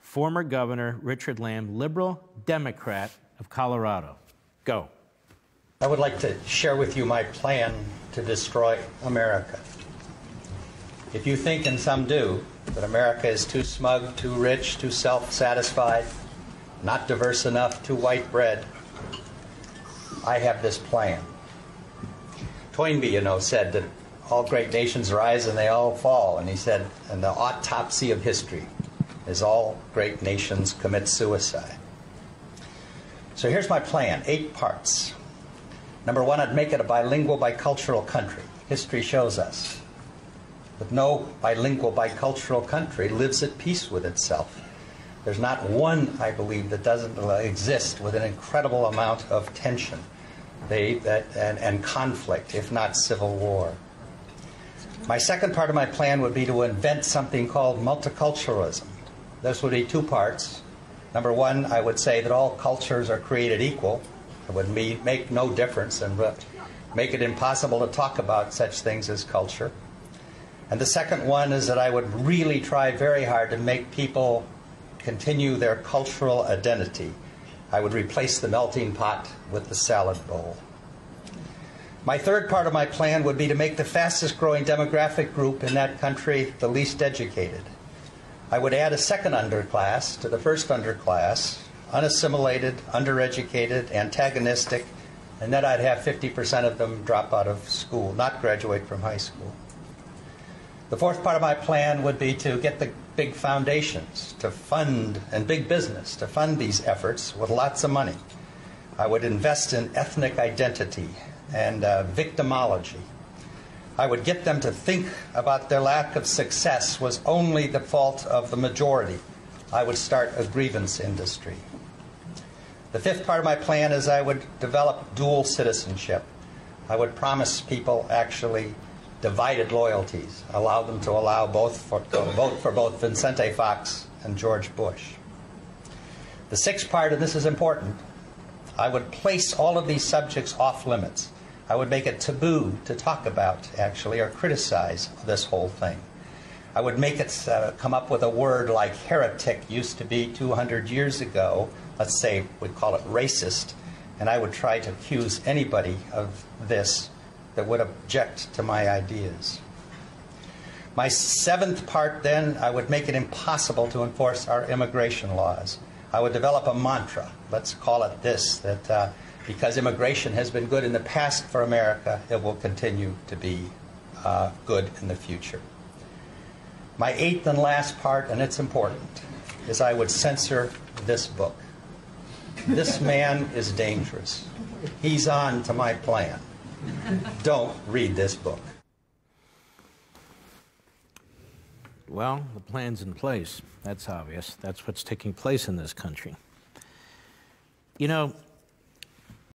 former Governor Richard Lamb, liberal Democrat of Colorado. Go. I would like to share with you my plan to destroy America. If you think, and some do, that America is too smug, too rich, too self-satisfied, not diverse enough, too white bread, I have this plan. Toynbee, said that all great nations rise and they all fall. And he said, and the autopsy of history is all great nations commit suicide. So here's my plan, 8 parts. Number 1, I'd make it a bilingual, bicultural country. History shows us that no bilingual, bicultural country lives at peace with itself. There's not one, I believe, that doesn't exist with an incredible amount of tension and conflict, if not civil war. My second part of my plan would be to invent something called multiculturalism. This would be 2 parts. Number 1, I would say that all cultures are created equal. It would make no difference and make it impossible to talk about such things as culture. And the second one is that I would really try very hard to make people continue their cultural identity. I would replace the melting pot with the salad bowl. My third part of my plan would be to make the fastest growing demographic group in that country the least educated. I would add a second underclass to the first underclass, unassimilated, undereducated, antagonistic, and then I'd have 50% of them drop out of school, not graduate from high school. The fourth part of my plan would be to get the big foundations to fund, and big business to fund these efforts with lots of money. I would invest in ethnic identity and victimology. I would get them to think about their lack of success was only the fault of the majority. I would start a grievance industry. The fifth part of my plan is I would develop dual citizenship. I would promise people actually divided loyalties, allow them to vote for both Vicente Fox and George Bush. The sixth part, and this is important, I would place all of these subjects off limits. I would make it taboo to talk about, actually, or criticize this whole thing. I would make it come up with a word like heretic used to be 200 years ago. Let's say we'd call it racist. And I would try to accuse anybody of this that would object to my ideas. My seventh part, then, I would make it impossible to enforce our immigration laws. I would develop a mantra, let's call it this, that because immigration has been good in the past for America, it will continue to be good in the future. My eighth and last part, and it's important, is I would censor this book. This man is dangerous. He's on to my plan. Don't read this book. Well, the plan's in place. That's obvious. That's what's taking place in this country. You know,